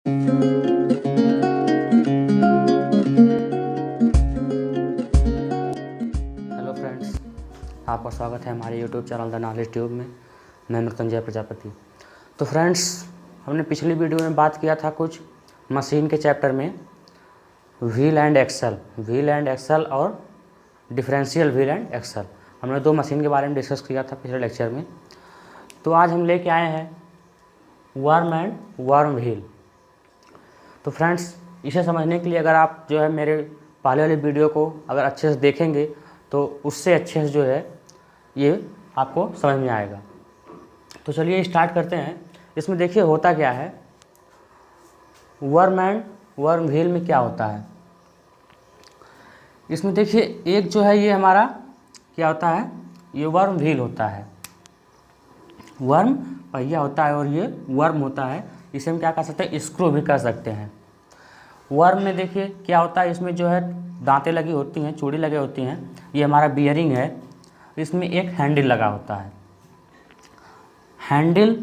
Hello friends, आपका स्वागत है हमारे YouTube channel the knowledge tube में। मैं मृत्युंजय प्रजापति। तो फ्रेंड्स, हमने पिछली वीडियो में बात किया था कुछ मशीन के चैप्टर में व्हील एंड एक्सल और डिफरेंशियल व्हील एंड एक्सल। हमने दो मशीन के बारे में डिस्कस किया था पिछले लेक्चर में। तो आज हम लेके आए हैं वर्म एंड वर्म व्हील। तो फ्रेंड्स, इसे समझने के लिए अगर आप जो है मेरे पहले वाली वीडियो को अगर अच्छे से देखेंगे तो उससे अच्छे से जो है ये आपको समझ में आएगा। तो चलिए स्टार्ट करते हैं। इसमें देखिए होता क्या है, वर्म एंड वर्म व्हील में क्या होता है। इसमें देखिए एक जो है ये हमारा क्या होता है, ये वर्म व्हील होता है। वर्म पहिया होता है और ये वर्म होता है। इसे हम क्या कर सकते हैं, स्क्रू भी कर सकते हैं। वर्म में देखिए क्या होता है, इसमें जो है दांतें लगी होती हैं, चूड़ी लगे होती हैं। ये हमारा बियरिंग है। इसमें एक हैंडल लगा होता है। हैंडल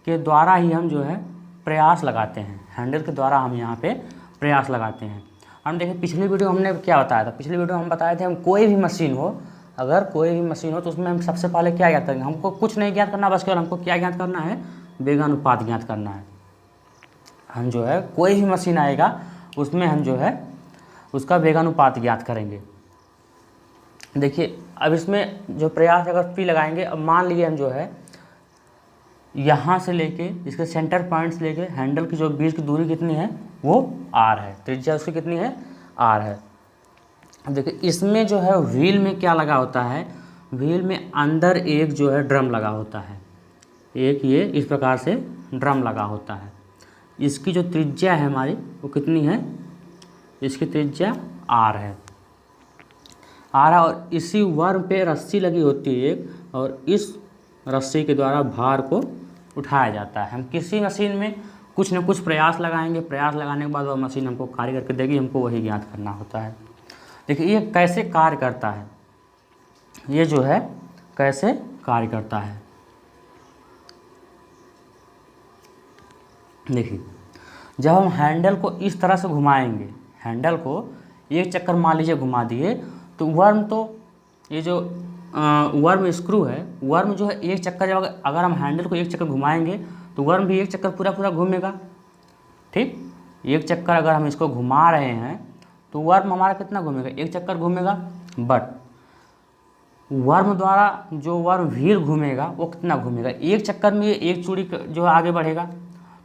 के द्वारा ही हम जो है प्रयास लगाते हैं। हैंडल के द्वारा हम यहाँ पे प्रयास लगाते हैं। हम देखिए पिछली वीडियो हमने क्या बताया था। पिछली वीडियो हम बताए थे हम कोई भी मशीन हो, अगर कोई भी मशीन हो तो उसमें हम सबसे पहले क्या ज्ञात करेंगे। हमको कुछ नहीं ज्ञात करना, बस केवल हमको क्या ज्ञात करना है, वेगानुपात ज्ञात करना है। हम जो है कोई भी मशीन आएगा उसमें हम जो है उसका वेगानुपात ज्ञात करेंगे। देखिए अब इसमें जो प्रयास अगर P लगाएंगे, अब मान लीजिए हम जो है यहाँ से लेके इसके सेंटर पॉइंट से लेके हैंडल की जो बीच की दूरी कितनी है, वो R है। त्रिज्या उसकी कितनी है, R है। अब देखिए इसमें जो है व्हील में क्या लगा होता है, व्हील में अंदर एक जो है ड्रम लगा होता है। एक ये इस प्रकार से ड्रम लगा होता है। इसकी जो त्रिज्या है हमारी वो कितनी है, इसकी त्रिज्या R है। R है और इसी वर्म पे रस्सी लगी होती है एक, और इस रस्सी के द्वारा भार को उठाया जाता है। हम किसी मशीन में कुछ न कुछ प्रयास लगाएंगे, प्रयास लगाने के बाद वह मशीन हमको कार्य करके देगी, हमको वही ज्ञात करना होता है। देखिए ये कैसे कार्य करता है, ये जो है कैसे कार्य करता है। देखिए जब हम हैंडल को इस तरह से घुमाएंगे, हैंडल को एक चक्कर मान लीजिए घुमा दिए, तो वर्म तो ये जो वर्म स्क्रू है, वर्म जो है एक चक्कर जब अगर हम हैंडल को एक चक्कर घुमाएंगे तो वर्म भी एक चक्कर पूरा घूमेगा। ठीक, एक चक्कर अगर हम इसको घुमा रहे हैं तो वर्म हमारा कितना घूमेगा, एक चक्कर घूमेगा। बट वर्म द्वारा जो वर्म व्हील घूमेगा वो कितना घूमेगा, एक चक्कर में एक चूड़ी जो है आगे बढ़ेगा।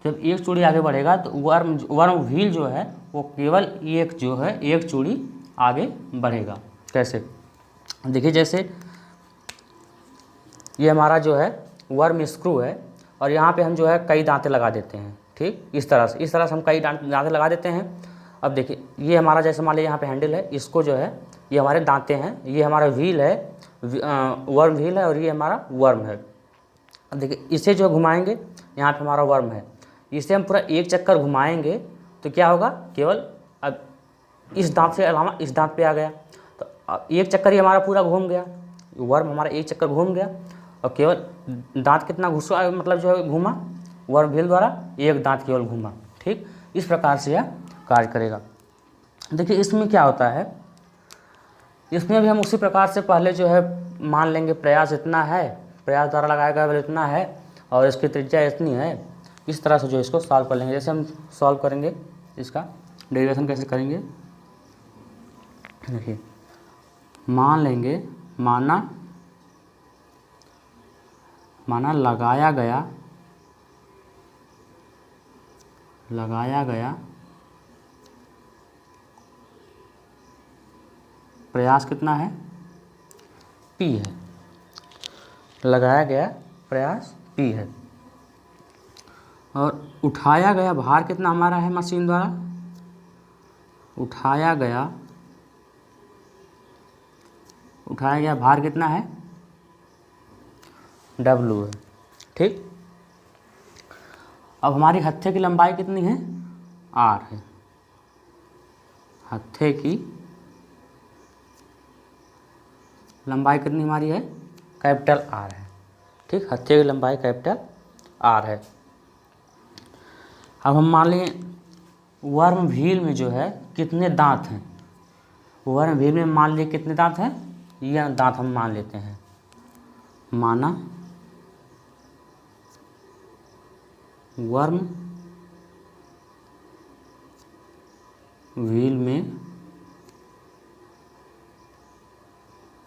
जब एक चूड़ी आगे बढ़ेगा तो वर्म व्हील जो है वो केवल एक जो है एक चूड़ी आगे बढ़ेगा। कैसे, देखिए जैसे ये हमारा जो है वर्म स्क्रू है और यहाँ पे हम जो है कई दांतें लगा देते हैं। ठीक, इस तरह से हम कई दांतें लगा देते हैं। अब देखिए ये हमारा जैसे मान लीजिए यहाँ पे हैंडल है, इसको जो है ये हमारे दांतें हैं, ये हमारा व्हील है, वर्म व्हील है और ये हमारा वर्म है। अब देखिए इसे जो घुमाएंगे, यहाँ पे हमारा वर्म है, इसे हम पूरा एक चक्कर घुमाएंगे तो क्या होगा, केवल अब इस दांत से अलावा इस दांत पे आ गया तो अब एक चक्कर ही हमारा पूरा घूम गया, वर्म हमारा एक चक्कर घूम गया और केवल दांत कितना घुसा, मतलब जो है घूमा, वर्म व्हील द्वारा एक दांत केवल घूमा। ठीक, इस प्रकार से यह कार्य करेगा। देखिए इसमें क्या होता है, इसमें भी हम उसी प्रकार से पहले जो है मान लेंगे प्रयास इतना है, प्रयास द्वारा लगाया गया बल इतना है और इसकी त्रिज्या इतनी है। इस तरह से जो इसको सॉल्व कर लेंगे। जैसे हम सॉल्व करेंगे, इसका डेरिवेशन कैसे करेंगे, देखिए मान लेंगे, माना लगाया गया प्रयास कितना है, P है। लगाया गया प्रयास P है और उठाया गया भार कितना हमारा है मशीन द्वारा, उठाया गया भार कितना है, W है। ठीक, अब हमारी हत्थे की लंबाई कितनी है, R है। हत्थे की लंबाई कितनी हमारी है, कैपिटल R है। ठीक, हत्थे की लंबाई कैपिटल R है। अब हम मान लें वर्म व्हील में जो है कितने दांत हैं। वर्म व्हील में मान लीजिए कितने दांत हैं, यह दांत हम मान लेते हैं। माना वर्म व्हील में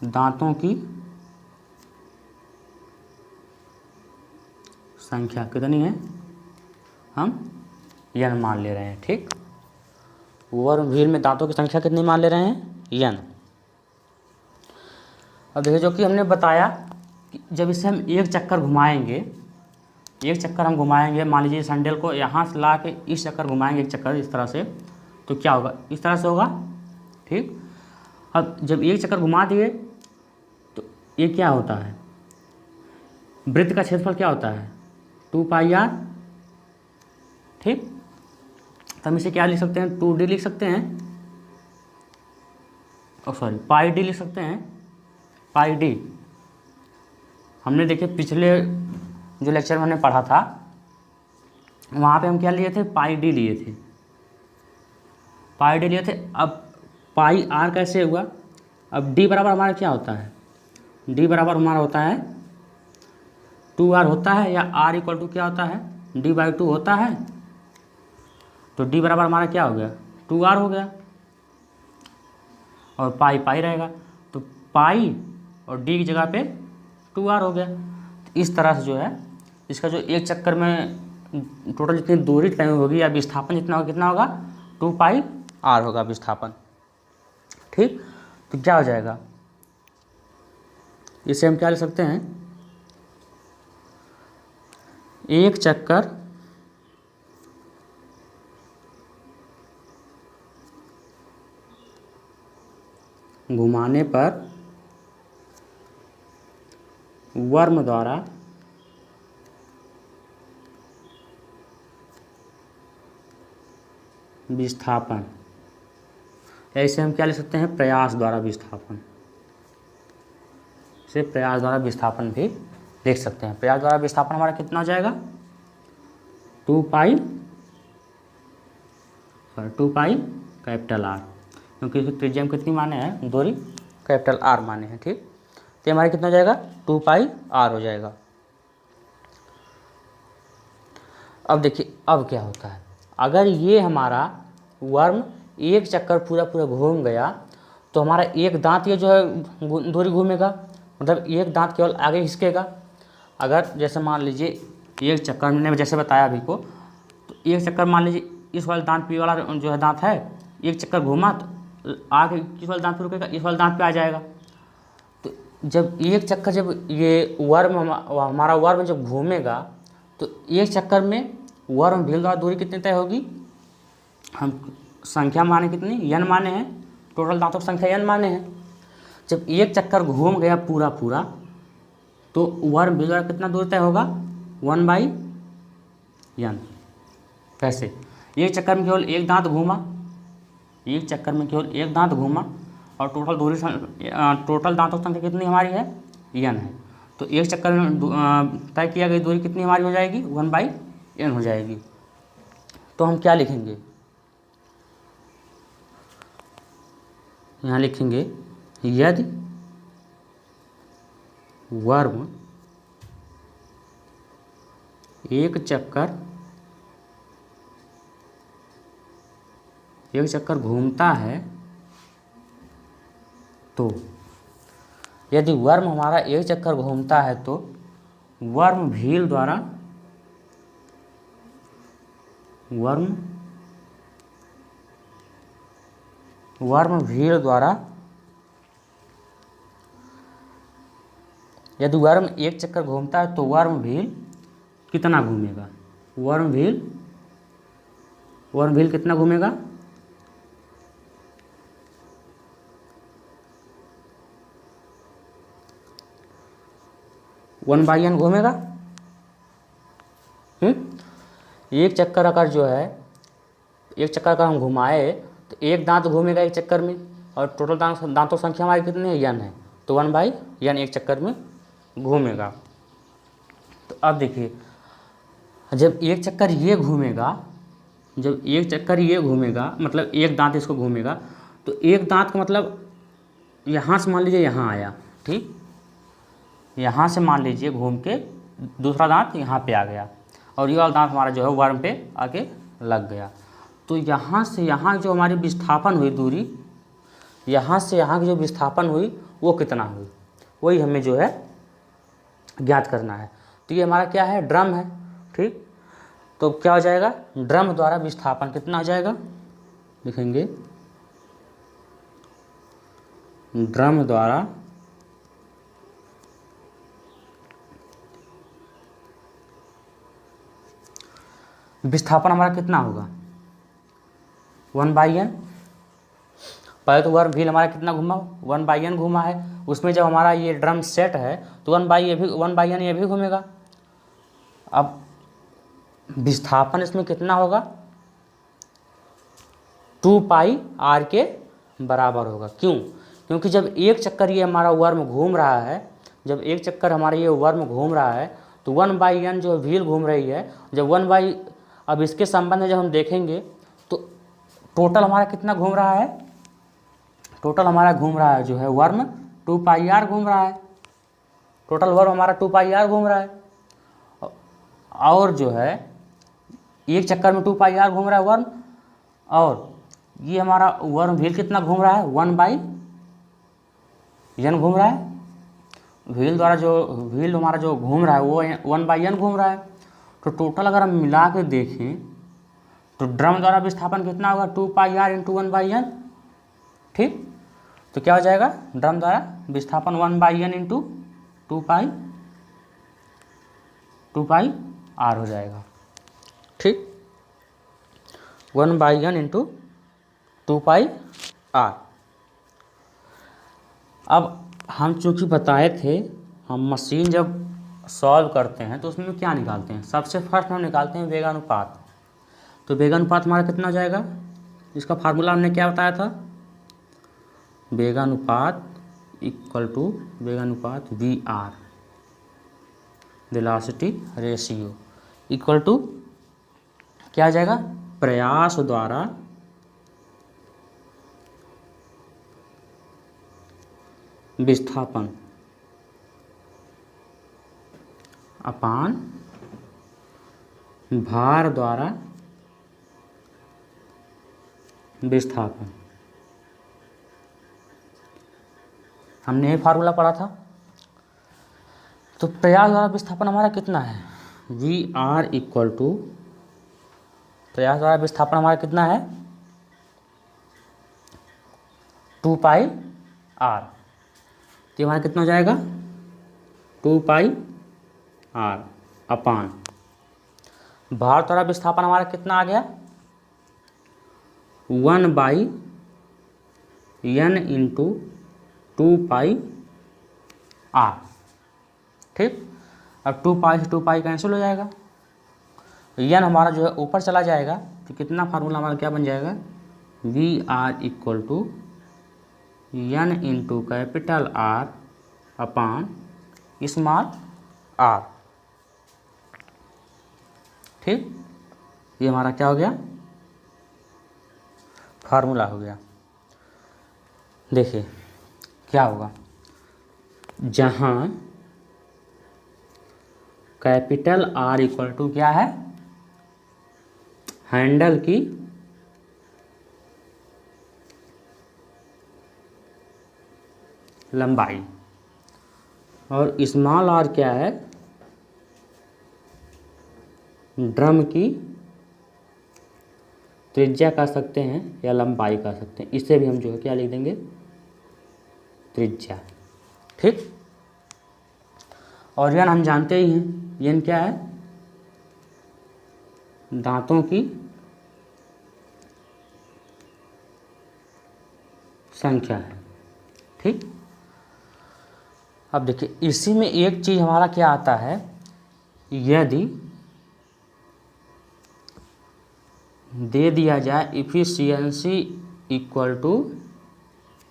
दांतों की संख्या कितनी है, हम n मान ले रहे हैं। ठीक, वर्म व्हील में दांतों की संख्या कितनी मान ले रहे हैं, n। अब देखिए, जो कि हमने बताया कि जब इसे हम एक चक्कर घुमाएंगे, एक चक्कर हम घुमाएंगे, मान लीजिए सैंडल को यहाँ से ला के इस चक्कर घुमाएंगे एक चक्कर इस तरह से, तो क्या होगा, इस तरह से होगा। ठीक, अब जब एक चक्कर घुमा दिए तो ये क्या होता है, वृत्त का क्षेत्रफल क्या होता है, 2πr। ठीक, तो हम इसे क्या लिख सकते हैं, 2d लिख सकते हैं, सॉरी πd लिख सकते हैं, πd। हमने देखिए पिछले जो लेक्चर में हमने पढ़ा था वहाँ पे हम क्या लिए थे, πd लिए थे, πd लिए थे। अब πr कैसे हुआ, अब d बराबर हमारा क्या होता है, d बराबर हमारा होता है 2r होता है, या r इक्वल टू क्या होता है, d/2 होता है। तो d बराबर हमारा क्या हो गया, 2r हो गया, और पाई पाई रहेगा, तो पाई और d की जगह पे 2r हो गया। तो इस तरह से जो है इसका जो एक चक्कर में टोटल जितनी दूरी तय होगी या विस्थापन जितना होगा, कितना होगा, 2πr होगा विस्थापन। ठीक, तो क्या हो जाएगा, इसे हम क्या लिख सकते हैं, एक चक्कर घुमाने पर वर्म द्वारा विस्थापन, ऐसे हम क्या लिख सकते हैं, प्रयास द्वारा विस्थापन। इसे प्रयास द्वारा विस्थापन भी लिख सकते हैं। प्रयास द्वारा विस्थापन हमारा कितना हो जाएगा, 2π कैपिटल R, क्योंकि इसकी त्रिज्या में कितनी माने हैं, दूरी कैपिटल R माने हैं। ठीक, तो हमारा कितना हो जाएगा, 2πr हो जाएगा। अब देखिए, अब क्या होता है, अगर ये हमारा वर्म एक चक्कर पूरा पूरा घूम गया तो हमारा एक दांत ये जो है दूरी घूमेगा, मतलब एक दांत केवल आगे खिसकेगा। अगर जैसे मान लीजिए एक चक्कर, मैंने जैसे बताया अभी को, तो एक चक्कर मान लीजिए इस वाले दांत पे वाला जो है दांत है, एक चक्कर घूमा तो आगे किस वाले दांत पे रुकेगा, इस वाले दांत पे आ जाएगा। तो जब एक चक्कर, जब ये वर्म हमारा वर्म जब घूमेगा तो एक चक्कर में वर्म व्हील द्वारा दूरी कितनी तय होगी, हम संख्या माने कितनी, n माने हैं, टोटल दांतों की संख्या n माने हैं। जब एक चक्कर घूम गया पूरा पूरा तो वर्म व्हील द्वारा कितना दूरी तय होगा, 1/n। कैसे, एक चक्कर में केवल एक दांत घूमा, एक चक्कर में केवल एक दांत घूमा, और टोटल दूरी टोटल दांतों की संख्या कितनी हमारी है, n है। तो एक चक्कर में तय किया गई दूरी कितनी हमारी हो जाएगी, 1/n हो जाएगी। तो हम क्या लिखेंगे, यहाँ लिखेंगे, यदि वर्म एक चक्कर घूमता है तो, यदि वर्म हमारा एक चक्कर घूमता है तो वर्म व्हील द्वारा यदि वर्म एक चक्कर घूमता है तो वर्म व्हील कितना घूमेगा, वर्म व्हील कितना घूमेगा, 1/n घूमेगा। एक चक्कर अगर जो है, एक चक्कर अगर हम घुमाए तो एक दांत घूमेगा एक चक्कर में, और टोटल दांतों संख्या हमारी कितनी है, n है, तो 1/n एक चक्कर में घूमेगा। तो अब देखिए, जब एक चक्कर ये घूमेगा जब एक चक्कर ये घूमेगा, मतलब एक दांत इसको घूमेगा, तो एक दांत का मतलब यहाँ से मान लीजिए यहाँ आया, ठीक, यहाँ से मान लीजिए घूम के दूसरा दांत यहाँ पे आ गया और ये वाला दांत हमारा जो है वर्म पे आके लग गया। तो यहाँ से यहाँ जो हमारी विस्थापन हुई दूरी, यहाँ से यहाँ की जो विस्थापन हुई वो कितना हुई, वही हमें जो है ज्ञात करना है। तो ये हमारा क्या है, ड्रम है, ठीक। तो क्या हो जाएगा, ड्रम द्वारा विस्थापन कितना हो जाएगा, लिखेंगे ड्रम द्वारा विस्थापन हमारा कितना होगा, 1/n। पहले तो वर्म व्हील हमारा कितना घूमा, 1/n घूमा है। उसमें जब हमारा ये ड्रम सेट है तो 1/n ये भी घूमेगा। अब विस्थापन इसमें कितना होगा, 2πr के बराबर होगा। क्यों, क्योंकि जब एक चक्कर ये हमारा वर्म घूम रहा है, जब एक चक्कर हमारा ये वर्म घूम रहा है तो 1/n जो व्हील घूम रही है, जब अब इसके संबंध में जब हम देखेंगे तो टोटल हमारा कितना घूम रहा है, टोटल हमारा घूम रहा है जो है वर्म 2πr घूम रहा है, टोटल वर्म हमारा 2πr घूम रहा है। और जो है एक चक्कर में 2πr घूम रहा है वर्म, और ये हमारा वर्म व्हील कितना घूम रहा है, 1/n घूम रहा है। व्हील हमारा जो घूम रहा है वो 1/n घूम रहा है। तो टोटल अगर हम मिला के देखें तो ड्रम द्वारा विस्थापन कितना होगा, 2πr × 1/n, ठीक। तो क्या हो जाएगा, ड्रम द्वारा विस्थापन 1/n × 2πr हो जाएगा, ठीक, 1/n × 2πr। अब हम चूँकि बताए थे, हम मशीन जब सॉल्व करते हैं तो उसमें क्या निकालते हैं, सबसे फर्स्ट हम निकालते हैं वेगानुपात। तो वेगानुपात हमारा कितना हो जाएगा, इसका फार्मूला हमने क्या बताया था, वेगानुपात VR, velocity ratio, equal to क्या आ जाएगा, प्रयास द्वारा विस्थापन अपान भार द्वारा विस्थापन। हमने ये फार्मूला पढ़ा था। तो प्रयास द्वारा विस्थापन हमारा कितना है, VR इक्वल टू, प्रयास द्वारा विस्थापन हमारा कितना है, 2πr। तो हमारा कितना हो जाएगा, 2πr अपान भार द्वारा विस्थापन हमारा कितना आ गया, 1/n × 2πr, ठीक। अब 2π से 2π कैंसिल हो जाएगा, n हमारा जो है ऊपर चला जाएगा, तो कितना फार्मूला हमारा क्या बन जाएगा, VR equal to n × capital R upon small r, ठीक। ये हमारा क्या हो गया, फार्मूला हो गया। देखिए क्या होगा, जहाँ कैपिटल R इक्वल टू क्या है, हैंडल की लंबाई, और स्मॉल r क्या है, ड्रम की त्रिज्या कह सकते हैं या लंबाई कह सकते हैं। इससे भी हम जो है क्या लिख देंगे, त्रिज्या, ठीक। और यन हम जानते ही हैं, यन क्या है, दांतों की संख्या है, ठीक। अब देखिए इसी में एक चीज़ हमारा क्या आता है, यदि दे दिया जाए इफ़िशियंसी इक्वल टू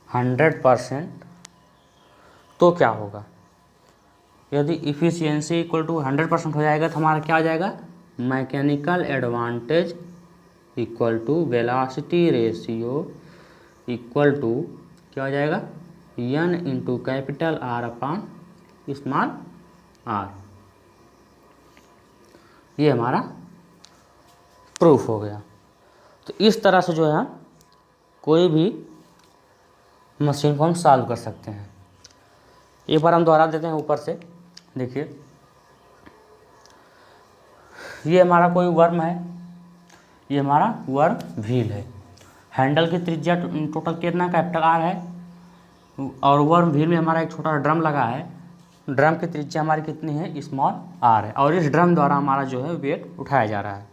100%, तो क्या होगा, यदि इफ़िशियंसी इक्वल टू 100% हो जाएगा तो हमारा क्या हो जाएगा, mechanical advantage equal to velocity ratio equal to क्या हो जाएगा, n into capital R upon small r। ये हमारा प्रूफ हो गया। तो इस तरह से जो है कोई भी मशीन को हम सॉल्व कर सकते हैं। एक बार हम दोहरा देते हैं ऊपर से। देखिए ये हमारा कोई वर्म है, ये हमारा वर्म व्हील है। हैंडल की त्रिज्या टोटल कितना कैपिटल R है, और वर्म व्हील में हमारा एक छोटा ड्रम लगा है। ड्रम की त्रिज्या हमारी कितनी है, स्मॉल r है, और इस ड्रम द्वारा हमारा जो है वेट उठाया जा रहा है।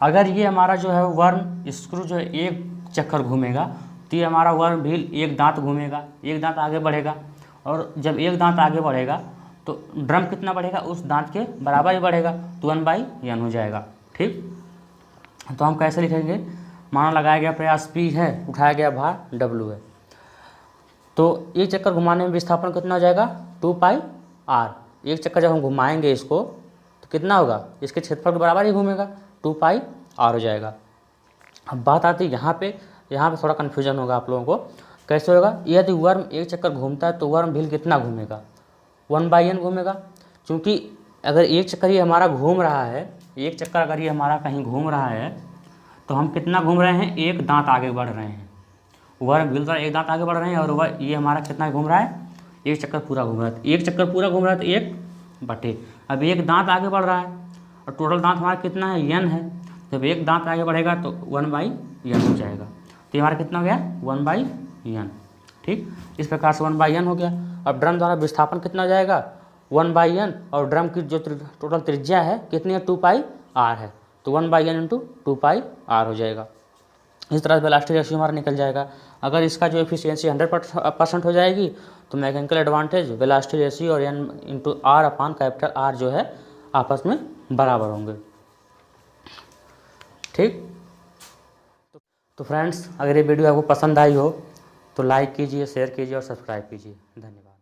अगर ये हमारा जो है वर्म स्क्रू जो है एक चक्कर घूमेगा तो ये हमारा वर्म व्हील एक दांत घूमेगा, एक दांत आगे बढ़ेगा, और जब एक दांत आगे बढ़ेगा तो ड्रम कितना बढ़ेगा, उस दांत के बराबर ही बढ़ेगा, तो 1/n हो जाएगा। ठीक, तो हम कैसे लिखेंगे, माना लगाया गया प्रयास P है, उठाया गया भार W है, तो एक चक्कर घुमाने में विस्थापन कितना हो जाएगा, 2πr। एक चक्कर जब हम घुमाएंगे इसको तो कितना होगा, इसके क्षेत्रफल के बराबर ही घूमेगा, 2πr हो जाएगा। अब बात आती है यहाँ पे थोड़ा कन्फ्यूजन होगा आप लोगों को, कैसे होगा, यदि वर्म एक चक्कर घूमता है तो वर्म व्हील कितना घूमेगा, 1/n घूमेगा। क्योंकि अगर एक चक्कर ये हमारा घूम रहा है, एक चक्कर अगर ये हमारा कहीं घूम रहा है तो हम कितना घूम रहे हैं, एक दांत आगे बढ़ रहे हैं। वर्म व्हील द्वारा एक दांत आगे बढ़ रहे हैं, और वह ये हमारा कितना घूम रहा है, एक चक्कर पूरा घूम रहा है। एक चक्कर पूरा घूम रहा है तो 1/, अब एक दांत आगे बढ़ रहा है और टोटल दांत हमारा कितना है, n है। जब एक दांत आगे बढ़ेगा तो 1/n हो जाएगा। तो हमारा कितना हो गया, 1/n। ठीक, इस प्रकार से 1/n हो गया। अब ड्रम द्वारा विस्थापन कितना हो जाएगा, 1/n, और ड्रम की जो टोटल त्रिज्या है कितनी है, 2πr है, तो 1/n इंटू 2πr हो जाएगा। इस तरह से वेलोसिटी रेशियो हमारा निकल जाएगा। अगर इसका जो एफिशिएंसी 100% हो जाएगी तो मैकेनिकल एडवांटेज वेलोसिटी रेशियो और n इंटू R अपान कैपिटल R जो है आपस में बराबर होंगे। ठीक, तो फ्रेंड्स अगर ये वीडियो आपको पसंद आई हो तो लाइक कीजिए, शेयर कीजिए और सब्सक्राइब कीजिए। धन्यवाद।